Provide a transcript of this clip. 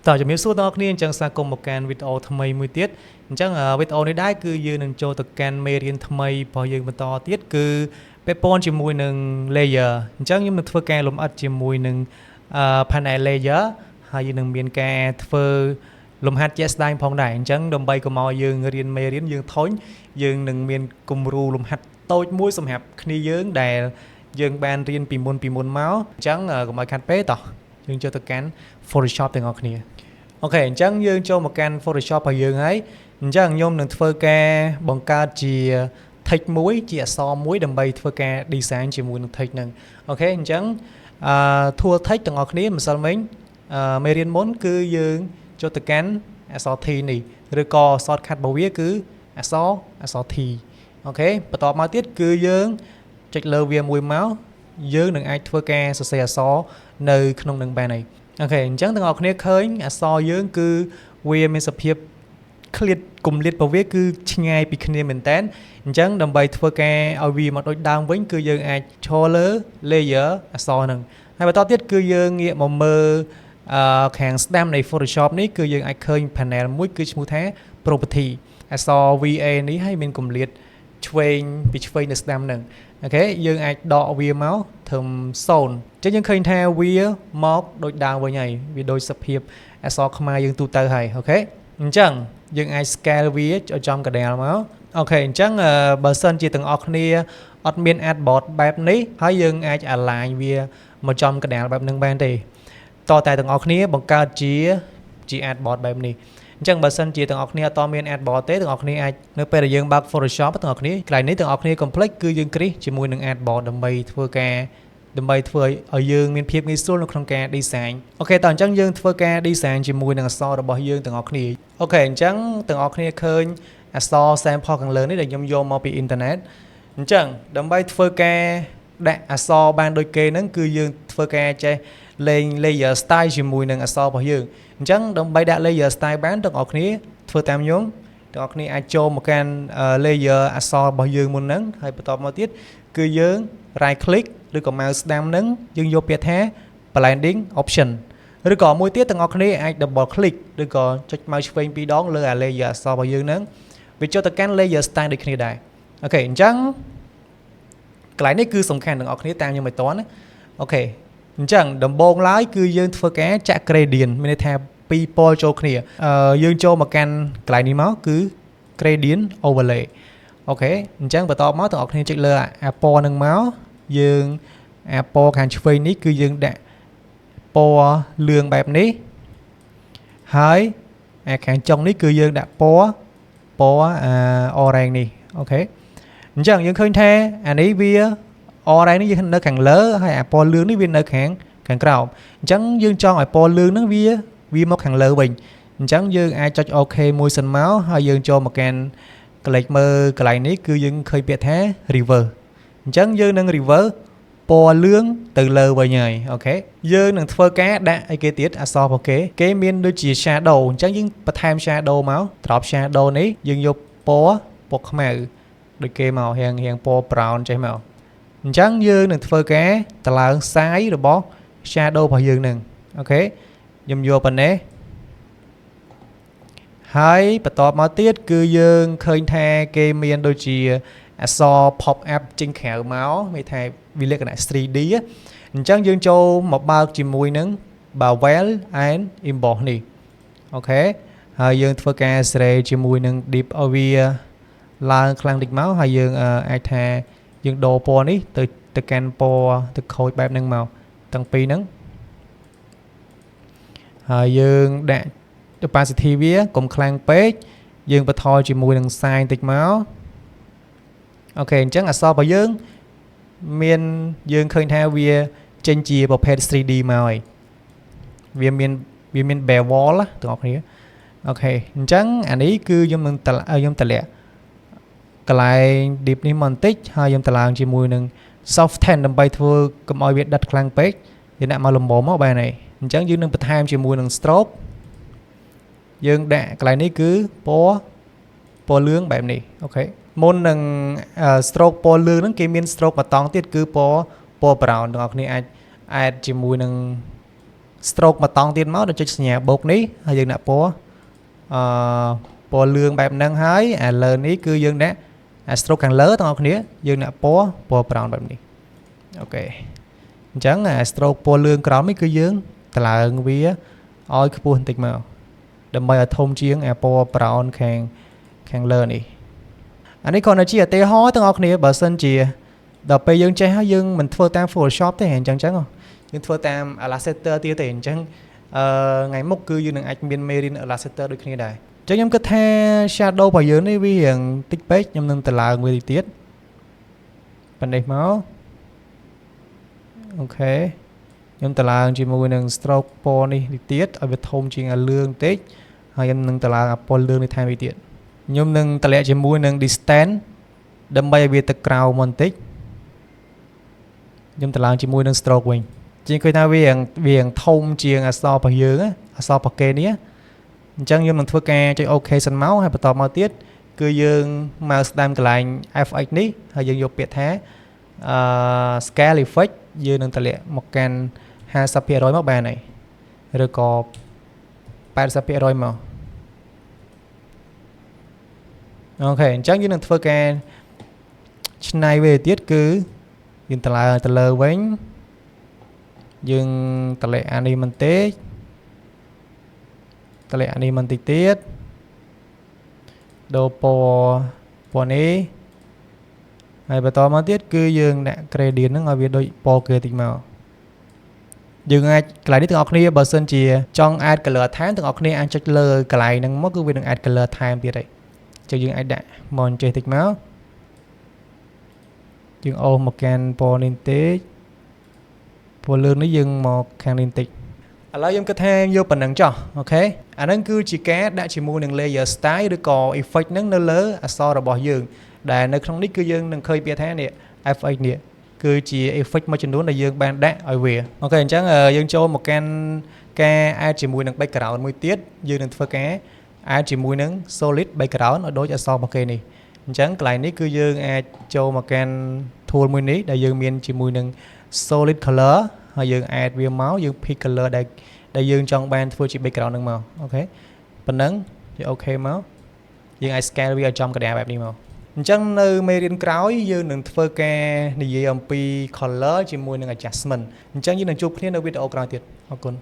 តើជំរាបសួរដល់អ្នកគ្នាអញ្ចឹងស្វាគមន៍មកកាន់វីដេអូថ្មីមួយទៀតអញ្ចឹងវីដេអូនេះដែរគឺយើងនឹងចូលទៅកាន់មេរៀនថ្មីរបស់យើងបន្តទៀតគឺពាក់ព័ន្ធជាមួយនឹង layer អញ្ចឹងខ្ញុំនឹងធ្វើការលម្អិតជាមួយនឹងpanel layer ហើយយើងនឹងមានការធ្វើលំហាត់ជាក់ស្ដែងផងដែរអញ្ចឹងដើម្បីកុំឲ្យយើងរៀនមេរៀនយើងធុញយើងនឹងមានគំរូលំហាត់តូចមួយសម្រាប់គ្នាយើងដែលយើងបានរៀនពីមុនមកអញ្ចឹងកុំឲ្យខាត់ពេកតោះយើងចូលទៅកាន់ Photoshop ទាំងអស់គ្នាអូខេអញ្ចឹងយើងចូលមកកាន់ Photoshop របស់យើងហើយអញ្ចឹងខ្ញុំនឹងធ្វើការបង្កើតជា text មួយជាអក្សរមួយដើម្បីធ្វើការ design ជាមួយនឹង text ហ្នឹងអូខេអញ្ចឹងtool text ទាំងអស់គ្នាម្សិលមិញមេរៀនមុនគឺយើងចូលទៅកាន់អក្សរ T នេះឬក៏ shortcut របស់វាគឺអក្សរ T អូខេបន្ទាប់មកទៀតគឺយើងចុចលើវាមួយមកយើងនឹងអាចធ្វើការសរសេរអក្សរនៅក្នុងនឹងបានហើយអូខេអញ្ចឹងទាំងអស់គ្នាឃើញអក្សរយើងគឺវាមានសភាពឃ្លាតគម្លាតរបស់វាគឺឆ្ងាយពីគ្នាមែនតើអញ្ចឹងដើម្បីធ្វើការឲ្យវាមកដូចដើមវិញគឺយើងអាចឈរលើ layer អក្សរហ្នឹងហើយបន្តទៀតគឺយើងងាកមកមើលខាងស្ដាំនៃ Photoshop នេះគឺយើងអាចឃើញ panel មួយគឺឈ្មោះថា property អក្សរ VA នេះហើយមានគម្លាតឆ្វេងពីឆ្វេងទៅស្ដាំហ្នឹងអូខេយើងអាចដកវាមកធ្វើ0អញ្ចឹងយើងឃើញថាវាមកដូចដើមវិញហើយវាដូចសភាពអក្សរខ្មែរយើងទូទៅហើយអូខេអញ្ចឹងយើងអាច scale វាឲ្យចំកណ្ដាលមកអូខេអញ្ចឹងបើសិនជាទាំងអស់គ្នាអត់មាន artboard បែបនេះហើយយើងអាច align វាមកចំកណ្ដាលបែបហ្នឹងបានទេតតែទាំងអស់គ្នាបង្កើតជា artboard បែបនេះអញ្ចឹងបើសិនជាទាំងអស់គ្នាអត់មាន artboard ទេទាំងអស់គ្នាអាចនៅពេលដែលយើងបើក Photoshop ទាំងអស់គ្នាកន្លែងនេះទាំងអស់គ្នា complex គឺយើងគ្រីសជាមួយនឹង artboard ដើម្បីធ្វើឲ្យយើងមានភាពងាយស្រួលនៅក្នុងការ design អូខេតោះអញ្ចឹងយើងធ្វើការ design ជាមួយនឹងអក្សររបស់យើងទាំងអស់គ្នាអូខេអញ្ចឹងទាំងអស់គ្នាឃើញអក្សរ sample ខាងលើនេះដែលខ្ញុំយកមកពីអ៊ីនធឺណិតអញ្ចឹងដើម្បីធ្វើការដាក់អក្សរបានដូចគេហ្នឹងគឺយើងធ្វើការចេះលេង layer style ជាមួយនឹងអក្សររបស់យើងអញ្ចឹងដើម្បីដាក់ layer style បានទាំងអស់គ្នាធ្វើតាមខ្ញុំទាំងអស់គ្នាអាចចូលមកកាន់ layer អក្សររបស់យើងមុនហ្នឹងហើយបន្តមកទៀតគឺយើង right click ឬក៏ mouse ស្ដាំហ្នឹងយើងយកពាក្យថា blending option ឬក៏មួយទៀតទាំងអស់គ្នាអាច double click ឬក៏ចុច mouse ឆ្វេង2ដងលើ layer អក្សររបស់យើងហ្នឹងវាចូលទៅកាន់ layer style ដូចគ្នាដែរអូខេអញ្ចឹងកន្លែងនេះគឺសំខាន់ទាំងអស់គ្នាតាមខ្ញុំឲ្យតណាអូខេអញ្ចឹងដំបូងឡើយគឺយើងធ្វើការចាក់ gradient មានន័យថាពីរពណ៌ចូលគ្នាយើងចូលមកកាន់កន្លែងនេះមកគឺ gradient overlay អូខេអញ្ចឹងបន្តមកទាំងអស់គ្នាចុចលើអាពណ៌នឹងមកយើងអាពណ៌ខាងឆ្វេងនេះគឺយើងដាក់ពណ៌លឿងបែបនេះហើយអាខាងចុងនេះគឺយើងដាក់ពណ៌orange នេះអូខេអញ្ចឹងយើងឃើញថាអានេះវា orange នេះយើងនៅខាងលើហើយអាពណ៌លឿងនេះវានៅខាងក្រោមអញ្ចឹងយើងចង់ឲ្យពណ៌លឿងហ្នឹងវាមកខាងលើវិញអញ្ចឹងយើងអាចចុច OK មួយសិនមកហើយយើងចូលមកកាន់កលេចមើលកន្លែងនេះគឺយើងឃើញពាក្យថា reverse អញ្ចឹងយើងនឹង reverse ពណ៌លឿងទៅលើវិញហើយអូខេយើងនឹងធ្វើការដាក់អីគេទៀតអក្សររបស់គេមានដូចជា shadow អញ្ចឹងយើងបន្ថែម shadow មក drop shadow នេះយើងយកពណ៌ខ្មៅដូចគេមករៀងពណ៌ brown ចេះមកអញ្ចឹងយើងនឹងធ្វើការតម្លើង size របស់ shadow របស់យើងនឹងអូខេខ្ញុំយកប៉ុណ្ណេះហើយបន្ទាប់មកទៀតគឺយើងឃើញថាគេមានដូចជាអក្សរ pop up ចេញក្រៅមកមានថាវាលក្ខណៈ 3D អញ្ចឹងយើងចូលមកបើកជាមួយនឹង Bevel and Emboss នេះអូខេហើយយើងធ្វើការស្រេជាមួយនឹង Deep ឲ្យវាឡើងខ្លាំងតិចមកហើយយើងអាចថាយើងដូរពណ៌នេះទៅកាន់ពណ៌ទៅខូចបែបហ្នឹងមកទាំងពីរហ្នឹងហើយយើងដាក់ opacity វាកុំខ្លាំងពេកយើងបន្ថយជាមួយនឹង size តិចមកអូខេអញ្ចឹងអក្សររបស់យើងមានយើងឃើញថាវាចេញជាប្រភេទ 3D មកហើយវាមាន bevel ទាំងអស់គ្នាអូខេអញ្ចឹងអានេះគឺខ្ញុំតម្លាក់កន្លែង deep នេះមកបន្តិចហើយខ្ញុំតម្លើងជាមួយនឹង soften ដើម្បីធ្វើកុំឲ្យវាដិតខ្លាំងពេកយើងដាក់មកលំមមកបានហើយអញ្ចឹងយើងនឹងបន្ថែមជាមួយនឹង stroke យើងដាក់កន្លែងនេះគឺពណ៌លឿងបែបនេះអូខេមុននឹង stroke ពណ៌លឿងហ្នឹងគេមាន stroke បតង់ទៀតគឺពណ៌ brown ទាំងអស់គ្នាអាច add ជាមួយនឹង stroke មកតង់ទៀតមកដល់ចុចសញ្ញាបូកនេះហើយយើងដាក់ពណ៌ពណ៌លឿងបែបហ្នឹងហើយអាលើនេះគឺយើងដាក់អា stroke ខាងលើទាំងអស់គ្នាយើងដាក់ពណ៌ brown បែបនេះអូខេអញ្ចឹងអា stroke ពណ៌លឿងក្រោមនេះគឺយើងតម្លើងវាឲ្យខ្ពស់បន្តិចមកដើម្បីឲ្យធំជាងអាពណ៌ brown ខាងលើនេះអានេះគ្រាន់តែជាឧទាហរណ៍ទាំងអស់គ្នាបើសិនជាដល់ពេលយើងចេះហើយយើងមិនធ្វើតាម Photoshop ទេអញ្ចឹងយើងធ្វើតាម Illustrator ទៀតទេអញ្ចឹងថ្ងៃមុខគឺយើងនឹងអាចមានមេរៀន Illustrator ដូចគ្នាដែរអញ្ចឹងខ្ញុំគិតថា shadow របស់យើងនេះវារៀងតិចពេកខ្ញុំនឹងតម្លើងវាតិចទៀតប៉ុណ្ណេះមកអូខេខ្ញុំតម្លើងជាមួយនឹង stroke ពណ៌នេះតិចទៀតឲ្យវាធំជាងអាលឿងបន្តិចហើយខ្ញុំនឹងតម្លើងអាពណ៌លឿងនេះថែមតិចទៀតខ្ញុំនឹងតម្លាក់ជាមួយនឹង distance ដើម្បីឲ្យវាទៅក្រៅមកបន្តិចខ្ញុំតម្លើងជាមួយនឹង stroke វិញជាងឃើញថាវារៀងធំជាងអក្សររបស់យើងអក្សររបស់គេនេះអញ្ចឹងខ្ញុំនឹងធ្វើការចុច OK សិនមកហើយបន្តមកទៀតគឺយើង mouse ស្ដាំកន្លែង FX នេះហើយយើងយកពាក្យថាscale effect យើងនឹងតម្លាក់មកកាន់ 50% មកបានហើយឬក៏ 80% មកអូខេអញ្ចឹងយើងនឹងធ្វើការឆ្នៃវាទៀតគឺយើងតម្លើងទៅលើវិញយើងតម្លាក់អានេះបន្តិចតម្លាក់អានេះបន្តិចទៀតដូរពណ៌នេះហើយបន្តមកទៀតគឺយើងដាក់ gradient ហ្នឹងឲ្យវាដូចពណ៌គេតិចមកយើងអាចកន្លែងនេះទាំងអស់គ្នាបើសិនជាចង់ add color ថែមទាំងអស់គ្នាអាចចុចលើកន្លែងហ្នឹងមកគឺវានឹង add color ថែមទៀតហើយចឹងយើងអាចដាក់មកចេះតិចមកយើងអូសមកកាន់ពណ៌នេះបន្តិចពណ៌លឿងនេះយើងមកខាងនេះបន្តិចឥឡូវខ្ញុំគិតថាយកប៉ុណ្ណឹងចុះអូខេអាហ្នឹងគឺជាការដាក់ជាមួយនឹង layer style ឬក៏ effect ហ្នឹងនៅលើអក្សររបស់យើងដែលនៅក្នុងនេះគឺយើងនឹងឃើញពាក្យថានេះ FX នេះគឺជា effect មួយចំនួនដែលយើងបានដាក់ឲ្យវាអូខេអញ្ចឹងយើងចូលមកកាន់ការ add ជាមួយនឹង background មួយទៀតយើងនឹងធ្វើការ add ជាមួយនឹង solid background ឲ្យដូចអក្សររបស់គេនេះអញ្ចឹងកន្លែងនេះគឺយើងអាចចូលមកកាន់ tool មួយនេះដែលយើងមានជាមួយនឹង solid color ហើយយើង add វាមកយើង pick color ដែលយើងចង់បានធ្វើជា background ហ្នឹងមកអូខេប៉ុណ្ណឹងយើង OK មកយើងអាច scale វាឲ្យចំកណ្ដាលបែបនេះមកអញ្ចឹងនៅមេរៀនក្រោយយើងនឹងធ្វើការនិយាយអំពី color ជាមួយនឹង adjustment អញ្ចឹងយើងនឹងជួបគ្នានៅវីដេអូក្រោយទៀតអរគុណ